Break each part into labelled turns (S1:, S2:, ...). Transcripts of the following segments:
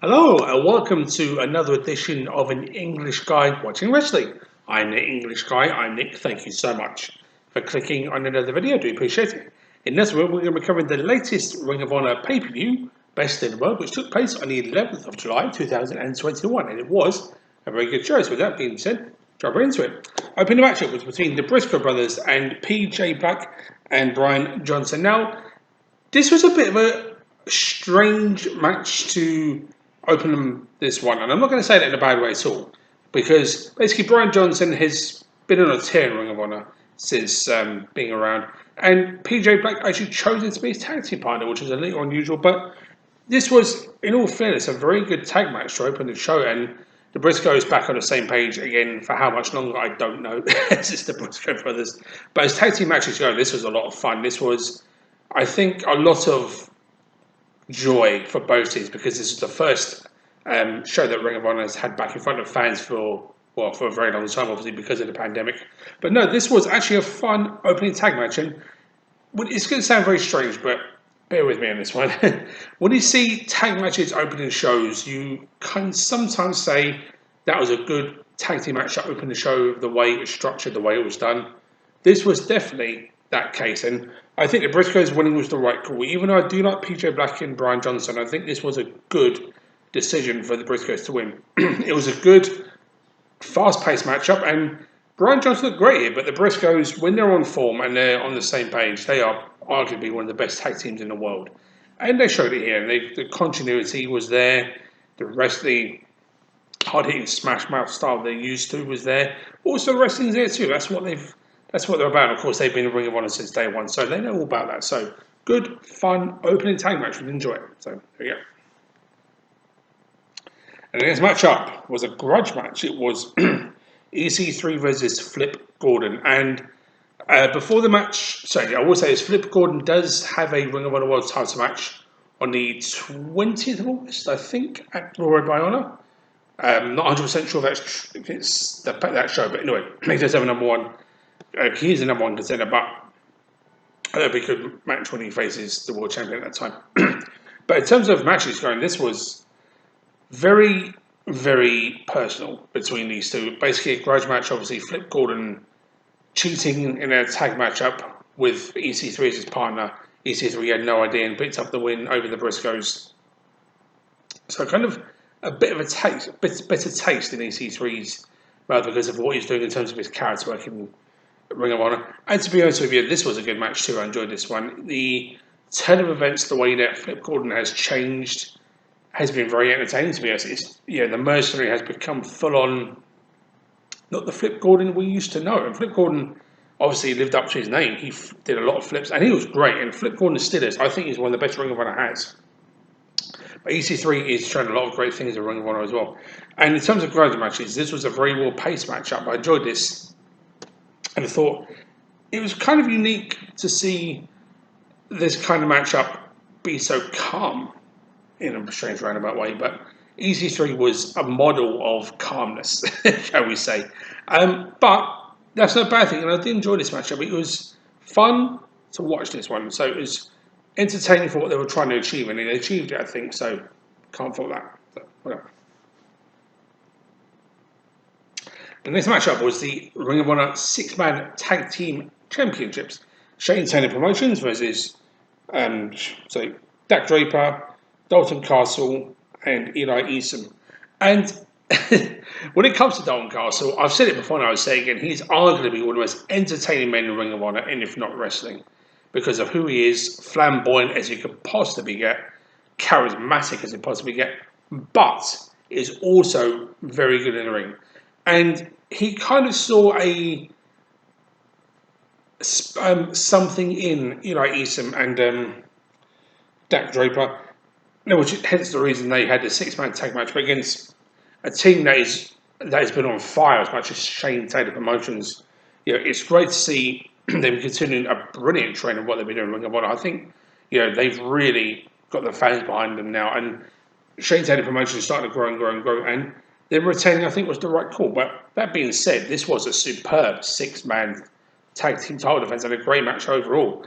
S1: Hello and welcome to another edition of An English Guy Watching Wrestling. I'm the English Guy, I'm Nick. Thank you so much for clicking on another video, I do appreciate it. In this one, we're going to be covering the latest Ring of Honor pay-per-view, Best in the World, which took place on the 11th of July 2021, and it was a very good show. So with that being said, jump right into it. Opening matchup was between the Briscoe brothers and PJ Black and Brian Johnson. Now, this was a bit of a strange match to open this one, and I'm not going to say that in a bad way at all, because basically Brian Johnson has been on a tear in Ring of Honor since being around, and PJ Black actually chosen to be his tag team partner, which is a little unusual, but this was, in all fairness, a very good tag match to open the show, and the Briscoes back on the same page again for how much longer, I don't know. It's just the Briscoe brothers. But as tag team matches go, this was a lot of fun. This was, I think, a lot of joy for both teams because this is the first show that Ring of Honor has had back in front of fans for a very long time, obviously because of the pandemic. But no, this was actually a fun opening tag match, and it's going to sound very strange, but bear with me on this one. When you see tag matches opening shows, you can sometimes say that was a good tag team match to open the show, the way it was structured, the way it was done. This was definitely that case, and I think the Briscoes winning was the right call. Even though I do like PJ Black and Brian Johnson, I think this was a good decision for the Briscoes to win. It was a good, fast-paced matchup, and Brian Johnson looked great here, but the Briscoes, when they're on form and they're on the same page, they are arguably one of the best tag teams in the world. And they showed it here, and the continuity was there. The rest of the hard-hitting smash mouth style they're used to was there. Also, the wrestling's there too. That's what they're about. Of course, they've been in Ring of Honor since day one, so they know all about that. So, good, fun, opening tag match. We enjoy it. So, there you go. And the next matchup was a grudge match. It was EC3 versus Flip Gordon. And before the match, sorry, I will say this, Flip Gordon does have a Ring of Honor World title match on the 20th of August, I think, at Royal by Honor. Not 100% sure if it's that show, but anyway, he does have a number one. He's the number one contender, but it'll be a good match when he faces the world champion at that time. But in terms of matches going, this was very, very personal between these two. Basically, a grudge match. Obviously, Flip Gordon cheating in a tag matchup with EC3 as his partner. EC3 had no idea and picked up the win over the Briscoes. So, kind of a bit of a taste, better taste in EC3's mouth because of what he's doing in terms of his character work in Ring of Honor. And to be honest with you, this was a good match too. I enjoyed this one. The turn of events, the way that Flip Gordon has changed, has been very entertaining to be honest. The mercenary has become full on, not the Flip Gordon we used to know. And Flip Gordon obviously lived up to his name. He did a lot of flips, and he was great. And Flip Gordon still is. I think he's one of the best Ring of Honor has. But EC3 is showing a lot of great things in Ring of Honor as well. And in terms of grudge matches, this was a very well-paced matchup. I enjoyed this. And I thought it was kind of unique to see this kind of matchup be so calm in a strange roundabout way. But EC3 was a model of calmness, shall we say. But that's no bad thing. And I did enjoy this matchup. It was fun to watch this one. So it was entertaining for what they were trying to achieve. And they achieved it, I think. So can't fault that. So, whatever. The next matchup was the Ring of Honor 6-man Tag Team Championships. Shane Taylor Promotions versus Dak Draper, Dalton Castle, and Eli Eason. And when it comes to Dalton Castle, I've said it before and I'll say it again, he's arguably one of the most entertaining men in Ring of Honor, and if not wrestling, because of who he is, flamboyant as you could possibly get, charismatic as you possibly get, but is also very good in the ring. And he kind of saw something in Eli Eason and Dak Draper, which hence the reason they had the 6-man tag match, but against a team that has been on fire as much as Shane Taylor Promotions. It's great to see them continuing a brilliant trend of what they've been doing in Ring of Honor. I think they've really got the fans behind them now, and Shane Taylor Promotions is starting to grow and grow and grow, and them retaining, I think, was the right call. But that being said, this was a superb 6-man tag team title defense and a great match overall.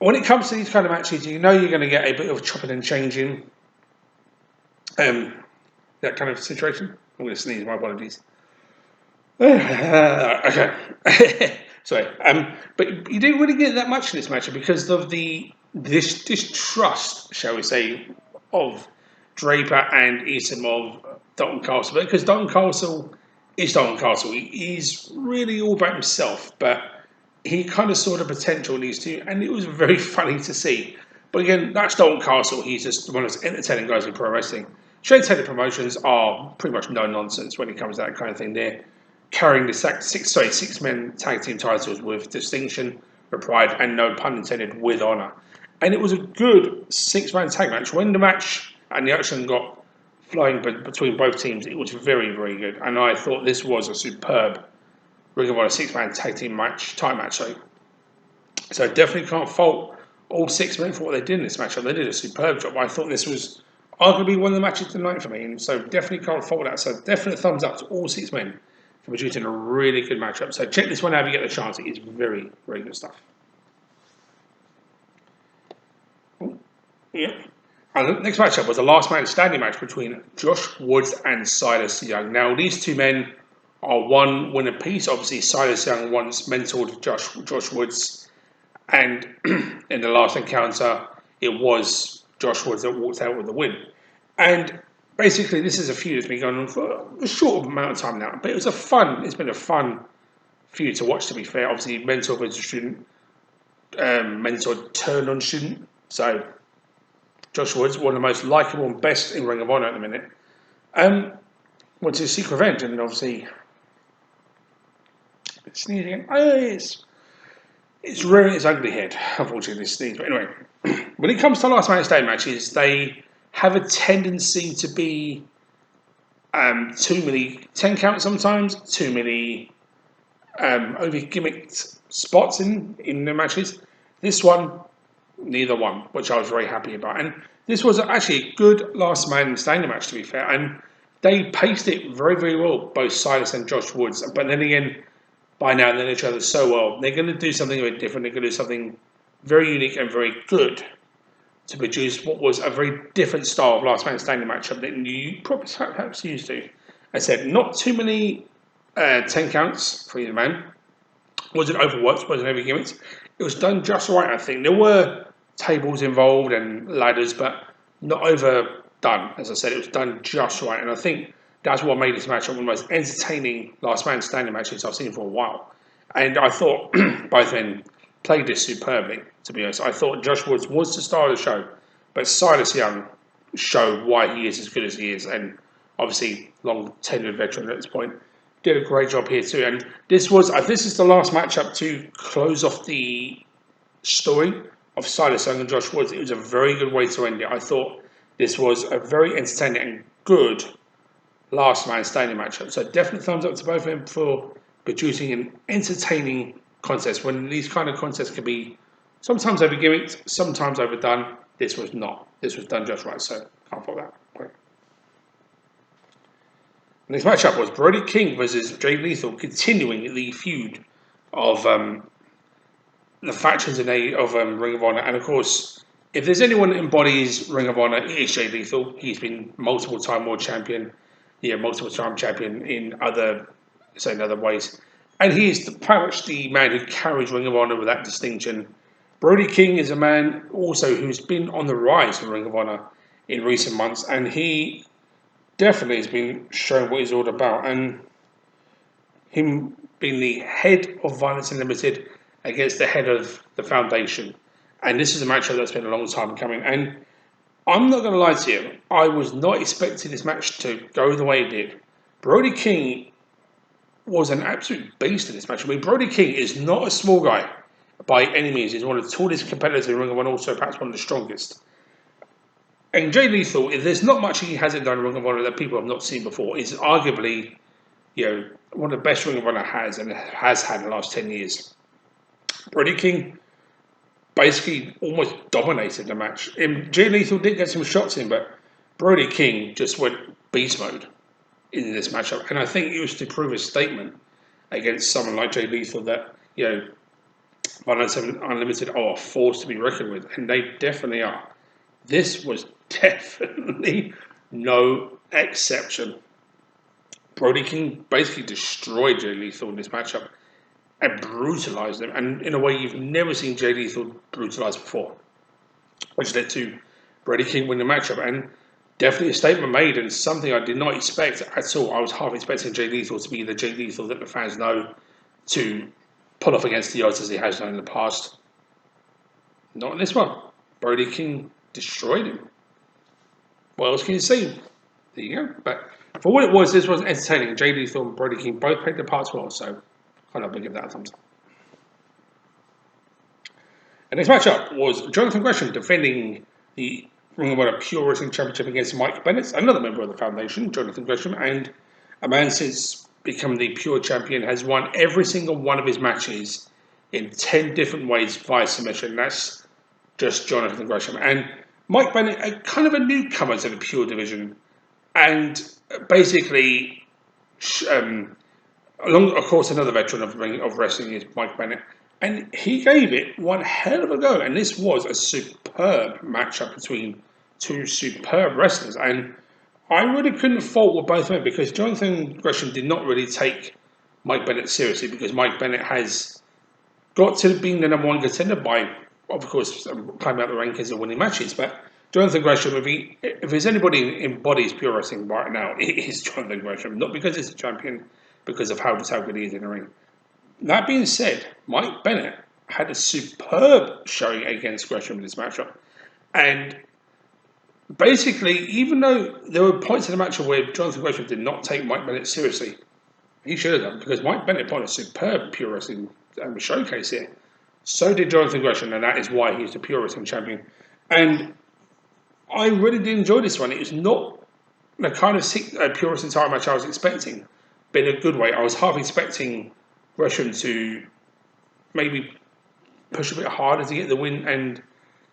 S1: When it comes to these kind of matches, you're going to get a bit of chopping and changing. that kind of situation. I'm going to sneeze. My apologies. Okay. Sorry. But you didn't really get that much in this matchup because of this distrust, shall we say, of Draper and Easton of Dalton Castle. Because Dalton Castle is Dalton Castle. He's really all about himself, but he kind of saw the potential in these two, and it was very funny to see. But again, that's Dalton Castle. He's just one of those entertaining guys in pro wrestling. Shane Taylor promotions are pretty much no nonsense when it comes to that kind of thing. They're carrying the six-men tag team titles with distinction, with pride, and no pun intended, with honour. And it was a good six-man tag match. When the match and the action got flowing between both teams, it was very, very good. And I thought this was a superb Ring of Honor six-man tag team match, title match. So definitely can't fault all 6 men for what they did in this matchup. They did a superb job. I thought this was arguably one of the matches of the night for me, and so definitely can't fault that. So definitely thumbs up to all 6 men for producing a really good matchup. So check this one out if you get the chance. It is very, very good stuff. Yeah. And the next matchup was the last man standing match between Josh Woods and Silas Young. Now, these 2 men are one win apiece. Obviously, Silas Young once mentored Josh Woods, and in the last encounter, it was Josh Woods that walked out with the win. And basically, this is a feud that's been going on for a short amount of time now, but it's been a fun feud to watch, to be fair. Obviously, mentor versus student, mentor turned on student. So, Josh Woods, one of the most likeable and best in Ring of Honor at the minute, went to seek revenge, and obviously, sneezing. It's rearing its ugly head, unfortunately, this sneeze. But anyway, when it comes to last man standing matches, they have a tendency to be too many 10 count sometimes, too many over gimmicked spots in the matches. This one, neither one, which I was very happy about. And this was actually a good last man standing match, to be fair. And they paced it very, very well, both Silas and Josh Woods. But then again, by now they know each other so well, they're going to do something a bit different. They're going to do something very unique and very good to produce what was a very different style of last man standing matchup that you probably perhaps used to. I said, not too many 10 counts for either man. Wasn't overworked, wasn't over gimmicks. It was done just right, I think. There were tables involved and ladders, but not overdone. As I said, it was done just right. And I think that's what made this matchup one of the most entertaining last man standing matches I've seen for a while. And I thought both men played this superbly, to be honest. I thought Josh Woods was the star of the show, but Silas Young showed why he is as good as he is. And obviously, long tenured veteran at this point, did a great job here too. And this is the last matchup to close off the story of Silas Young and Josh Woods. It was a very good way to end it. I thought this was a very entertaining and good last man standing matchup. So definitely thumbs up to both of them for producing an entertaining contest when these kind of contests can be sometimes over gimmicked, sometimes overdone. This was not. This was done just right, so can't fault that. Great. The next matchup was Brodie King versus Jay Lethal, continuing the feud of the factions of Ring of Honor. And of course, if there's anyone that embodies Ring of Honor, it is Jay Lethal. He's been multiple time world champion, multiple time champion in other ways. And he is pretty much the man who carries Ring of Honor with that distinction. Brodie King is a man also who's been on the rise for Ring of Honor in recent months, and he definitely has been showing what he's all about. And him being the head of Violence Unlimited against the head of the Foundation. And this is a matchup that's been a long time coming. And I'm not going to lie to you, I was not expecting this match to go the way it did. Brodie King was an absolute beast in this match. I mean, Brodie King is not a small guy by any means. He's one of the tallest competitors in Ring of Honor, also perhaps one of the strongest. And Jay Lethal, if there's not much he hasn't done in Ring of Honor that people have not seen before, is arguably, one of the best Ring of Honor has had in the last 10 years. Brodie King basically almost dominated the match. Jay Lethal did get some shots in, but Brodie King just went beast mode in this matchup. And I think it was to prove a statement against someone like Jay Lethal that, Violence Unlimited are a force to be reckoned with. And they definitely are. This was definitely no exception. Brodie King basically destroyed Jay Lethal in this matchup and brutalised him, and in a way you've never seen Jay Lethal brutalised before, which led to Brodie King winning the matchup. And definitely a statement made, and something I did not expect at all. I was half expecting Jay Lethal to be the Jay Lethal that the fans know, to pull off against the odds as he has done in the past. Not in this one. Brodie King destroyed him. What else can you say? There you go. But for what it was, this was entertaining. Jay Lethal and Brodie King both played their parts well, so I'd love to give that a thumbs up. The next matchup was Jonathan Gresham defending the Ring of Honor Pure Wrestling Championship against Mike Bennett, another member of the foundation. Jonathan Gresham, and a man since becoming the Pure Champion, has won every single one of his matches in 10 different ways via submission. That's just Jonathan Gresham. And Mike Bennett, kind of a newcomer to the Pure division, and basically, along, of course, another veteran of wrestling is Mike Bennett. And he gave it one hell of a go. And this was a superb matchup between two superb wrestlers. And I really couldn't fault with both men, because Jonathan Gresham did not really take Mike Bennett seriously, because Mike Bennett has got to being the #1 contender by, of course, climbing out the rankings and winning matches. But Jonathan Gresham, if there's anybody who embodies pure wrestling right now, it is Jonathan Gresham. Not because he's a champion, because of how good he is in the ring. That being said, Mike Bennett had a superb showing against Gresham in this matchup. And basically, even though there were points in the matchup where Jonathan Gresham did not take Mike Bennett seriously, he should have done, because Mike Bennett put on a superb pure wrestling showcase here. So did Jonathan Gresham, and that is why he's the pure wrestling champion. And I really did enjoy this one. It was not the kind of pure wrestling title match I was expecting, but in a good way. I was half expecting Gresham to maybe push a bit harder to get the win and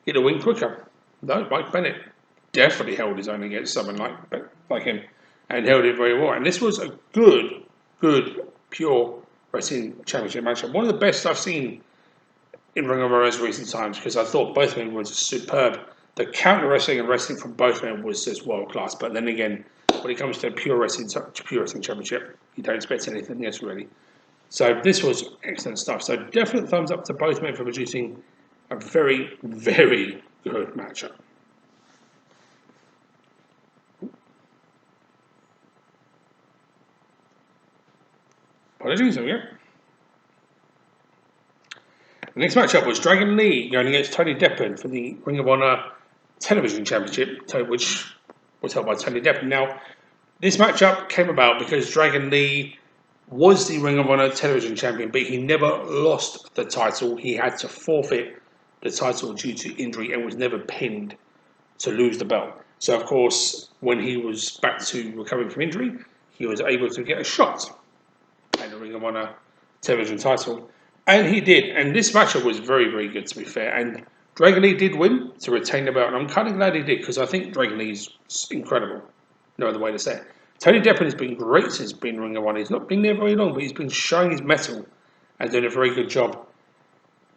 S1: get the win quicker. No, Mike Bennett definitely held his own against someone like him, and held it very well. And this was a good pure wrestling championship matchup. One of the best I've seen in Ring of Honor recent times, because I thought both men were superb. The counter wrestling and wrestling from both men was just world class. But then again, when it comes to pure wrestling championship, you don't expect anything else really. So this was excellent stuff. So definite thumbs up to both men for producing a very, very good matchup. Apologies, there we go. The next matchup was Dragon Lee going against Tony Deppen for the Ring of Honor Television Championship, which was held by Tony Deppen. Now, this matchup came about because Dragon Lee was the Ring of Honor Television Champion, but he never lost the title. He had to forfeit the title due to injury and was never pinned to lose the belt. So, of course, when he was back to recovering from injury, he was able to get a shot at the Ring of Honor Television title. And he did. And this matchup was very, very good, to be fair. And Dragon Lee did win to retain the belt. And I'm kind of glad he did, because I think Dragon Lee's incredible. No other way to say it. Tony Deppen has been great since being Ring of Honor. He's not been there very long, but he's been showing his mettle and doing a very good job.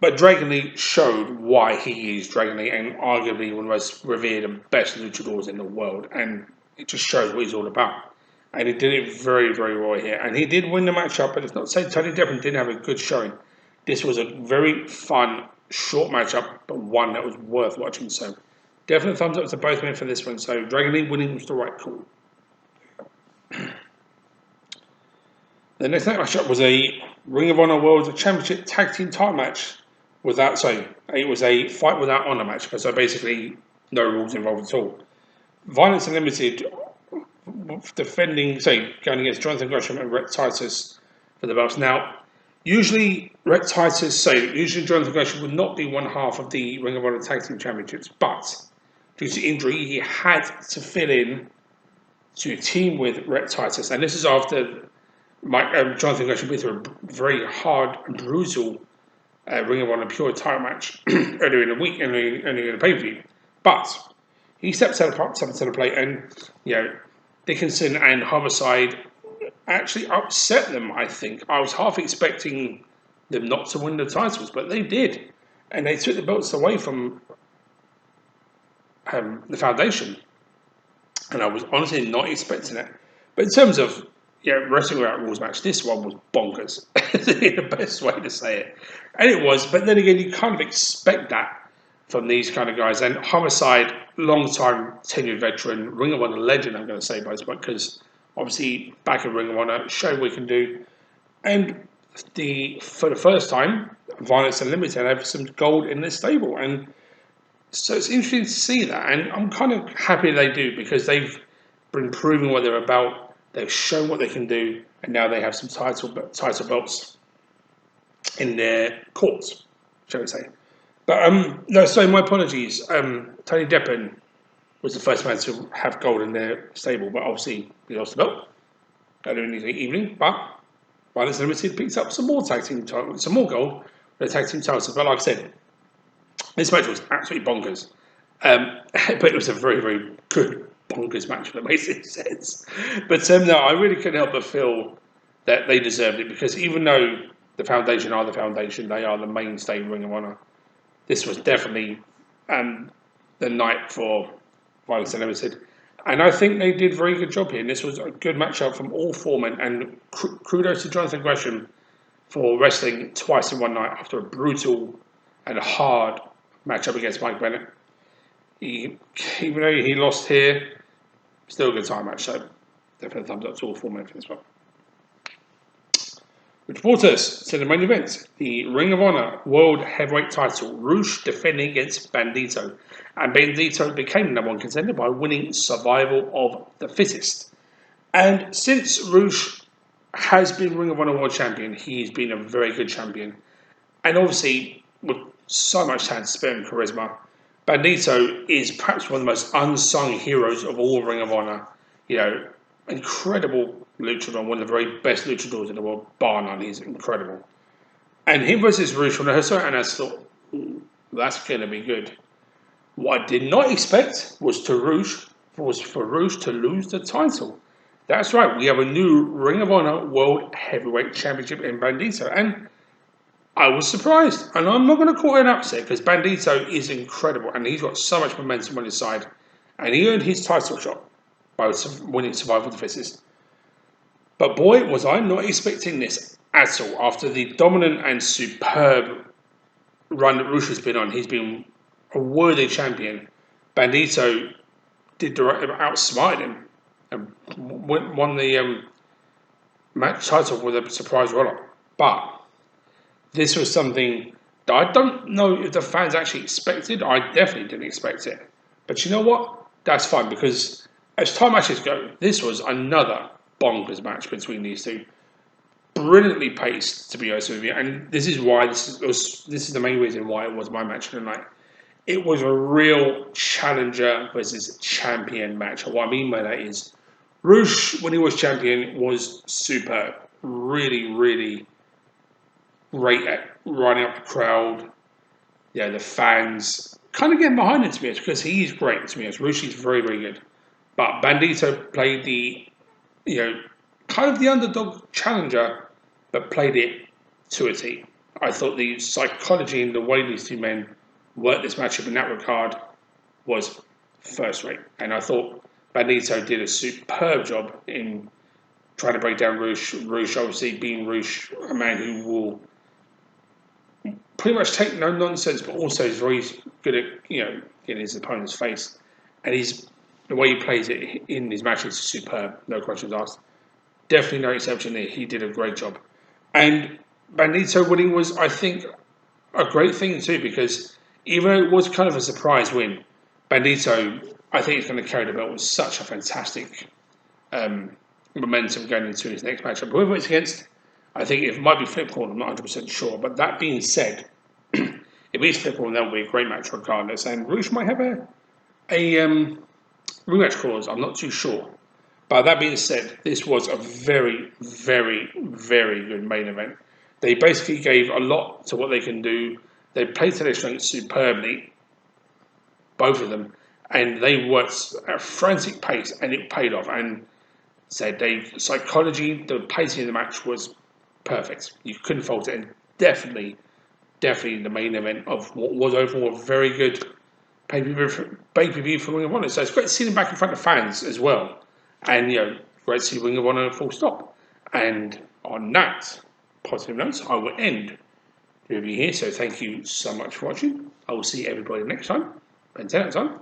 S1: But Dragon Lee showed why he is Dragon Lee, and arguably one of the most revered and best luchadors in the world. And it just shows what he's all about. And he did it very, very well here. And he did win the matchup, but it's not to say Tony Deppen didn't have a good showing. This was a very fun, short matchup, but one that was worth watching. So definite thumbs up to both men for this one. So Dragon Lee winning was the right call. The next matchup was a Ring of Honor World Championship Tag Team title match. It was a fight without honor match. So basically, no rules involved at all. Violence Unlimited going against Jonathan Gresham and Rhett Titus for the belts. Now, usually Jonathan Gresham would not be one half of the Ring of Honor Tag Team Championships, but due to injury, he had to fill in to team with Rhett Titus. And this is after Jonathan Gresham went through a very hard and brutal Ring of Honor Pure title match earlier in the week, earlier in the pay-per-view. But he steps up to the plate, and Dickinson and Homicide actually upset them, I think. I was half expecting them not to win the titles, but they did. And they took the belts away from the Foundation. and I was honestly not expecting it. But in terms of wrestling without rules match, this one was bonkers. The best way to say it, and it was. But then again, you kind of expect that from these kind of guys. And Homicide, long-time tenured veteran, Ring of Honor legend, I'm going to say by this point, because obviously back in Ring of Honor, showed we can do. And for the first time, Violence Unlimited have some gold in their stable, and so it's interesting to see that. And I'm kind of happy they do, because they've been proving what they're about. They've shown what they can do, and now they have some title belts in their courts, shall we say. But no, so my apologies. Tony Deppen was the first man to have gold in their stable, but obviously he lost the belt earlier in the evening. But Violence Limited picked up some more some more gold with the tag team titles. But like I said, this match was absolutely bonkers. But it was a very, very good bonkers match for the basic sense. But no, I really couldn't help but feel that they deserved it, because even though the Foundation are the Foundation, they are the mainstay Ring of Honor. This was definitely the night for Violence Unlimited. And I think they did a very good job here. And this was a good matchup from all four men. And kudos to Jonathan Gresham for wrestling twice in one night after a brutal and hard matchup against Mike Bennett. Even though he lost here, still a good time match. So definitely thumbs up to all four men for this one. Which brought us to the main event, the Ring of Honor World Heavyweight title. Rush defending against Bandito. And Bandito became the number one contender by winning Survival of the Fittest. And since Rush has been Ring of Honor World Champion, he's been a very good champion. And obviously, with so much talent, spirit, and charisma, Bandito is perhaps one of the most unsung heroes of all Ring of Honor. Incredible luchador, one of the very best luchadors in the world, bar none. He's incredible. And him versus Rush, when I saw it, and I thought, that's going to be good. What I did not expect was for Rush to lose the title. That's right, we have a new Ring of Honor World Heavyweight Championship in Bandito, and I was surprised. And I'm not going to call it an upset, because Bandito is incredible, and he's got so much momentum on his side, and he earned his title shot by winning Survival of the Fittest. But boy, was I not expecting this at all. After the dominant and superb run that Rush has been on, he's been a worthy champion. Bandito outsmarted him and won the match title with a surprise roll-up. But this was something that I don't know if the fans actually expected. I definitely didn't expect it. But you know what? That's fine, because as time matches go, this was another bonkers match between these two. Brilliantly paced, to be honest with you. And this is why this is the main reason why it was my match of the night. It was a real challenger versus champion match. And what I mean by that is, Rush, when he was champion, was superb. Really, really great at running up the crowd. The fans kind of getting behind him, to be honest, because he's great, to be honest. Rush is very, very good. But Bandito played the, kind of the underdog challenger, but played it to a T. I thought the psychology and the way these two men worked this matchup in that regard was first rate. And I thought Bandito did a superb job in trying to break down Rush. Rush, obviously, being Rush, a man who will pretty much take no nonsense, but also is very good at, getting his opponent's face. And the way he plays it in his matches is superb, no questions asked. Definitely no exception there. He did a great job. And Bandito winning was, I think, a great thing too, because even though it was kind of a surprise win, Bandito, I think, is going to carry the belt with such a fantastic momentum going into his next matchup. Whoever it's against, I think it might be Flipcorn, I'm not 100% sure. But that being said, if it's Flipcorn, that will be a great match regardless. And Rush might have a rematch clause, I'm not too sure. But that being said, this was a very, very, very good main event. They basically gave a lot to what they can do. They played to their strengths superbly, both of them, and they worked at a frantic pace, and it paid off. And said psychology, the pacing of the match was perfect. You couldn't fault it, and definitely the main event of what was overall a very good pay-per-view for Ring of Honor. So it's great to see them back in front of fans as well. And, great to see Ring of Honor full stop. And on that positive note, I will end the review here. So thank you so much for watching. I will see everybody next time. Until next time,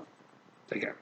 S1: take care.